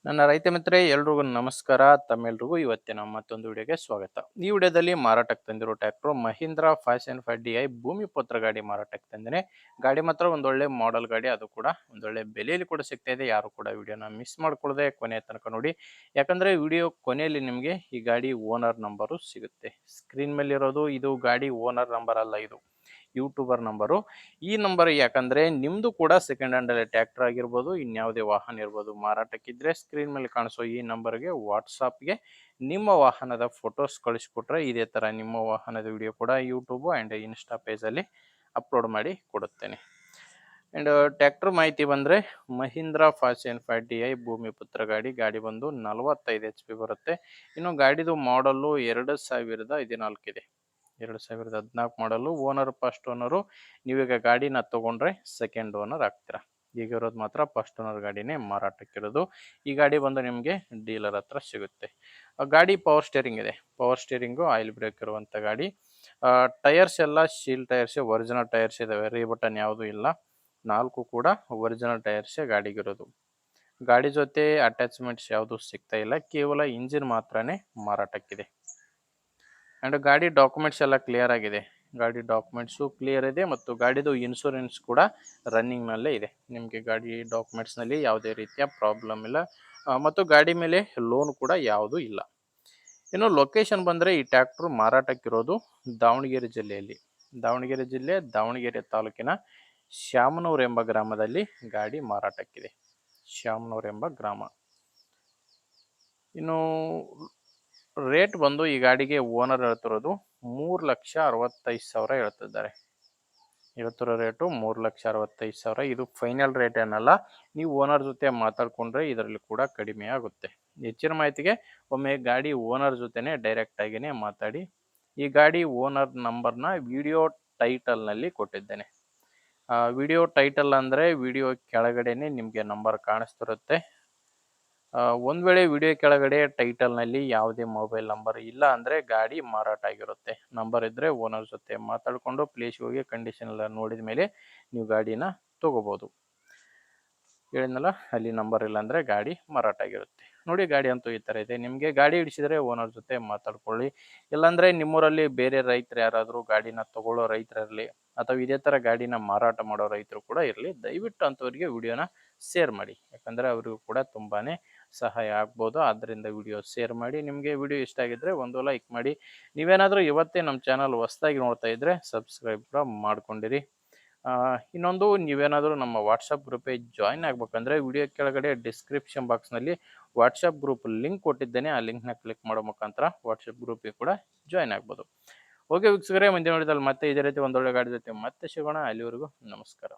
ನನ್ನ ರೈತ ಮಿತ್ರರೇ ಎಲ್ರಿಗೂ ನಮಸ್ಕಾರ. ತಮ್ಮೆಲ್ರಿಗೂ ಇವತ್ತಿನ ಮತ್ತೊಂದು ವಿಡಿಯೋಗೆ ಸ್ವಾಗತ. ಈ ವಿಡಿಯೋದಲ್ಲಿ ಮಾರಾಟಕ್ಕೆ ತಂದಿರೋ ಟ್ರ್ಯಾಕ್ಟರ್ ಮಹೀಂದ್ರಾ 575 ಭೂಮಿ ಪುತ್ರ ಗಾಡಿ ಮಾರಾಟಕ್ಕೆ ತಂದಿನಿ. ಗಾಡಿ ಮಾತ್ರ ಒಂದೊಳ್ಳೆ ಮಾಡೆಲ್ ಗಾಡಿ, ಅದು ಕೂಡ ಒಂದೊಳ್ಳೆ ಬೆಲೆಯಲ್ಲಿ ಕೂಡ ಸಿಗ್ತಾ ಇದೆ. ಯಾರು ಕೂಡ ವಿಡಿಯೋನ ಮಿಸ್ ಮಾಡ್ಕೊಳ್ಳದೆ ಕೊನೆ ತನಕ ನೋಡಿ, ಯಾಕಂದ್ರೆ ವಿಡಿಯೋ ಕೊನೆಯಲ್ಲಿ ನಿಮಗೆ ಈ ಗಾಡಿ ಓನರ್ ನಂಬರು ಸಿಗುತ್ತೆ. ಸ್ಕ್ರೀನ್ ಮೇಲೆ ಇರೋದು ಇದು ಗಾಡಿ ಓನರ್ ನಂಬರ್ ಅಲ್ಲ, ಇದು ಯೂಟ್ಯೂಬರ್ ನಂಬರು. ಈ ನಂಬರ್ ಯಾಕಂದ್ರೆ ನಿಮ್ದು ಕೂಡ ಸೆಕೆಂಡ್ ಹ್ಯಾಂಡ್ ಅಲ್ಲಿ ಟ್ರ್ಯಾಕ್ಟರ್ ಆಗಿರ್ಬೋದು, ಇನ್ಯಾವುದೇ ವಾಹನ ಇರ್ಬೋದು, ಮಾರಾಟಕ್ಕಿದ್ರೆ ಸ್ಕ್ರೀನ್ ಮೇಲೆ ಕಾಣಿಸೋ ಈ ನಂಬರ್ಗೆ ವಾಟ್ಸಾಪ್ಗೆ ನಿಮ್ಮ ವಾಹನದ ಫೋಟೋಸ್ ಕಳಿಸ್ಕೊಟ್ರೆ ಇದೇ ತರ ನಿಮ್ಮ ವಾಹನದ ವಿಡಿಯೋ ಕೂಡ ಯೂಟ್ಯೂಬ್ ಅಂಡ್ ಇನ್ಸ್ಟಾ ಪೇಜ್ ಅಲ್ಲಿ ಅಪ್ಲೋಡ್ ಮಾಡಿ ಕೊಡುತ್ತೇನೆ. ಅಂಡ್ ಟ್ರ್ಯಾಕ್ಟರ್ ಮಾಹಿತಿ ಬಂದ್ರೆ ಮಹೀಂದ್ರಾ 575 ಭೂಮಿ ಪುತ್ರ ಗಾಡಿ. ಗಾಡಿ ಬಂದು 45 HP ಬರುತ್ತೆ. ಇನ್ನು ಗಾಡಿದು ಮಾಡಲ್ಲು 2014 ಇದೆ. 2014 ಮಾಡಲು. Owner first owner. ನೀವೀಗ ಗಾಡಿನ ತಗೊಂಡ್ರೆ ಸೆಕೆಂಡ್ ಓನರ್ ಆಗ್ತೀರಾ. ಈಗಿರೋದು ಮಾತ್ರ ಫಸ್ಟ್ ಓನರ್ ಗಾಡಿನೇ ಮಾರಾಟಕ್ಕಿರೋದು. ಈ ಗಾಡಿ ಬಂದು ನಿಮಗೆ ಡೀಲರ್ ಹತ್ರ ಸಿಗುತ್ತೆ. ಗಾಡಿ ಪವರ್ ಸ್ಟೇರಿಂಗ್ ಇದೆ. ಪವರ್ ಸ್ಟೇರಿಂಗು, ಆಯಿಲ್ ಬ್ರೇಕ್ ಇರುವಂಥ ಗಾಡಿ. ಟೈರ್ಸ್ ಎಲ್ಲ ಶೀಲ್ ಟೈರ್ಸ್, ಒರಿಜಿನಲ್ ಟೈರ್ಸ್ ಇದಾವೆ. ರೀಬಟನ್ ಯಾವುದೂ ಇಲ್ಲ. 4 ಕೂಡ ಒರಿಜಿನಲ್ ಟೈರ್ಸೇ ಗಾಡಿಗಿರೋದು. ಗಾಡಿ ಜೊತೆ ಅಟ್ಯಾಚ್ಮೆಂಟ್ಸ್ ಯಾವುದು ಸಿಗ್ತಾ ಇಲ್ಲ, ಕೇವಲ ಇಂಜಿನ್ ಮಾತ್ರನೇ ಮಾರಾಟಕ್ಕಿದೆ. ಅಂಡ್ ಗಾಡಿ ಡಾಕ್ಯುಮೆಂಟ್ಸ್ ಎಲ್ಲ ಕ್ಲಿಯರ್ ಆಗಿದೆ. ಗಾಡಿ ಡಾಕ್ಯುಮೆಂಟ್ಸು ಕ್ಲಿಯರ್ ಇದೆ ಮತ್ತು ಗಾಡಿದು ಇನ್ಶೂರೆನ್ಸ್ ಕೂಡ ರನ್ನಿಂಗ್ ನಲ್ಲೇ ಇದೆ. ನಿಮಗೆ ಗಾಡಿ ಡಾಕ್ಯುಮೆಂಟ್ಸ್ನಲ್ಲಿ ಯಾವುದೇ ರೀತಿಯ ಪ್ರಾಬ್ಲಮ್ ಇಲ್ಲ ಮತ್ತು ಗಾಡಿ ಮೇಲೆ ಲೋನ್ ಕೂಡ ಯಾವುದೂ ಇಲ್ಲ. ಇನ್ನು ಲೊಕೇಶನ್ ಬಂದರೆ ಈ ಟ್ರ್ಯಾಕ್ಟರ್ ಮಾರಾಟಕ್ಕಿರೋದು ದಾವಣಗೆರೆ ಜಿಲ್ಲೆಯಲ್ಲಿ. ದಾವಣಗೆರೆ ಜಿಲ್ಲೆ, ದಾವಣಗೆರೆ ತಾಲೂಕಿನ ಶ್ಯಾಮನೂರು ಎಂಬ ಗ್ರಾಮದಲ್ಲಿ ಗಾಡಿ ಮಾರಾಟಕ್ಕಿದೆ. ಶ್ಯಾಮನೂರು ಎಂಬ ಗ್ರಾಮ. ಇನ್ನು ರೇಟ್ ಬಂದು ಈ ಗಾಡಿಗೆ ಓನರ್ ಹೇಳ್ತಿರೋದು 3,65,000 ಹೇಳ್ತಿದ್ದಾರೆ. ಹೇಳ್ತಿರೋ ರೇಟು 3,65,000. ಇದು ಫೈನಲ್ ರೇಟ್ ಏನಲ್ಲ. ನೀವು ಓನರ್ ಜೊತೆ ಮಾತಾಡ್ಕೊಂಡ್ರೆ ಇದರಲ್ಲಿ ಕೂಡ ಕಡಿಮೆ ಆಗುತ್ತೆ. ಹೆಚ್ಚಿನ ಮಾಹಿತಿಗೆ ಒಮ್ಮೆ ಗಾಡಿ ಓನರ್ ಜೊತೆನೆ ಡೈರೆಕ್ಟ್ ಆಗಿನೇ ಮಾತಾಡಿ. ಈ ಗಾಡಿ ಓನರ್ ನಂಬರ್ನ ವಿಡಿಯೋ ಟೈಟಲ್ನಲ್ಲಿ ಕೊಟ್ಟಿದ್ದೇನೆ. ವಿಡಿಯೋ ಟೈಟಲ್ ಅಂದರೆ ವಿಡಿಯೋ ಕೆಳಗಡೆನೆ ನಿಮಗೆ ನಂಬರ್ ಕಾಣಿಸ್ತಿರುತ್ತೆ. ಒಂದು ವೇಳೆ ವಿಡಿಯೋ ಕೆಳಗಡೆ ಟೈಟಲ್ನಲ್ಲಿ ಯಾವುದೇ ಮೊಬೈಲ್ ನಂಬರ್ ಇಲ್ಲ ಅಂದರೆ ಗಾಡಿ ಮಾರಾಟ ಆಗಿರುತ್ತೆ. ನಂಬರ್ ಇದ್ದರೆ ಓನರ್ ಜೊತೆ ಮಾತಾಡಿಕೊಂಡು ಪ್ಲೇಸ್ಗೆ ಹೋಗಿ ಕಂಡೀಷನ್ ಎಲ್ಲ ನೋಡಿದ ಮೇಲೆ ನೀವು ಗಾಡಿನ ತೊಗೋಬೋದು. ಹೇಳಿದ್ನಲ್ಲ, ಅಲ್ಲಿ ನಂಬರ್ ಇಲ್ಲ ಅಂದರೆ ಗಾಡಿ ಮಾರಾಟ ಆಗಿರುತ್ತೆ. ನೋಡಿ, ಗಾಡಿ ಅಂತೂ ಈ ಥರ ಇದೆ. ನಿಮಗೆ ಗಾಡಿ ಹಿಡಿಸಿದರೆ ಓನರ್ ಜೊತೆ ಮಾತಾಡ್ಕೊಳ್ಳಿ. ಇಲ್ಲಾಂದರೆ ನಿಮ್ಮೂರಲ್ಲಿ ಬೇರೆ ರೈತರು ಯಾರಾದರೂ ಗಾಡಿನ ತಗೊಳ್ಳೋ ರೈತರಿರಲಿ ಅಥವಾ ಇದೇ ಥರ ಗಾಡಿನ ಮಾರಾಟ ಮಾಡೋ ರೈತರು ಕೂಡ ಇರಲಿ, ದಯವಿಟ್ಟು ಅಂಥವ್ರಿಗೆ ವಿಡಿಯೋನ ಶೇರ್ ಮಾಡಿ. ಯಾಕಂದರೆ ಅವರಿಗೂ ಕೂಡ ತುಂಬಾ ಸಹಾಯ ಆಗ್ಬೋದು. ಆದ್ದರಿಂದ ವಿಡಿಯೋ ಶೇರ್ ಮಾಡಿ. ನಿಮಗೆ ವಿಡಿಯೋ ಇಷ್ಟ ಆಗಿದ್ದರೆ ಒಂದು ಲೈಕ್ ಮಾಡಿ. ನೀವೇನಾದರೂ ಇವತ್ತೇ ನಮ್ಮ ಚಾನಲ್ ಹೊಸದಾಗಿ ನೋಡ್ತಾ ಇದ್ದರೆ ಸಬ್ಸ್ಕ್ರೈಬ್ ಕೂಡ ಮಾಡ್ಕೊಂಡಿರಿ. ಇನ್ನೊಂದು, ನೀವೇನಾದರೂ ನಮ್ಮ ವಾಟ್ಸಪ್ ಗ್ರೂಪಿಗೆ ಜಾಯ್ನ್ ಆಗಬೇಕಂದ್ರೆ ವಿಡಿಯೋ ಕೆಳಗಡೆ ಡಿಸ್ಕ್ರಿಪ್ಷನ್ ಬಾಕ್ಸ್ನಲ್ಲಿ ವಾಟ್ಸಪ್ ಗ್ರೂಪ್ ಲಿಂಕ್ ಕೊಟ್ಟಿದ್ದೇನೆ. ಆ ಲಿಂಕ್ನ ಕ್ಲಿಕ್ ಮಾಡೋ ಮುಖಾಂತರ ವಾಟ್ಸಪ್ ಗ್ರೂಪಿಗೆ ಕೂಡ ಜಾಯ್ನ್ ಆಗ್ಬೋದು. ಓಕೆ ವೀಕ್ಷಕರೇ, ಮುಂದಿನ ವಿಡಿಯೋದಲ್ಲಿ ಮತ್ತೆ ಇದೇ ರೀತಿ ಒಂದೊಳ್ಳೆ ಗಾಡಿ ಜೊತೆ ಮತ್ತೆ ಸಿಗೋಣ. ಅಲ್ಲಿವರೆಗೂ ನಮಸ್ಕಾರ.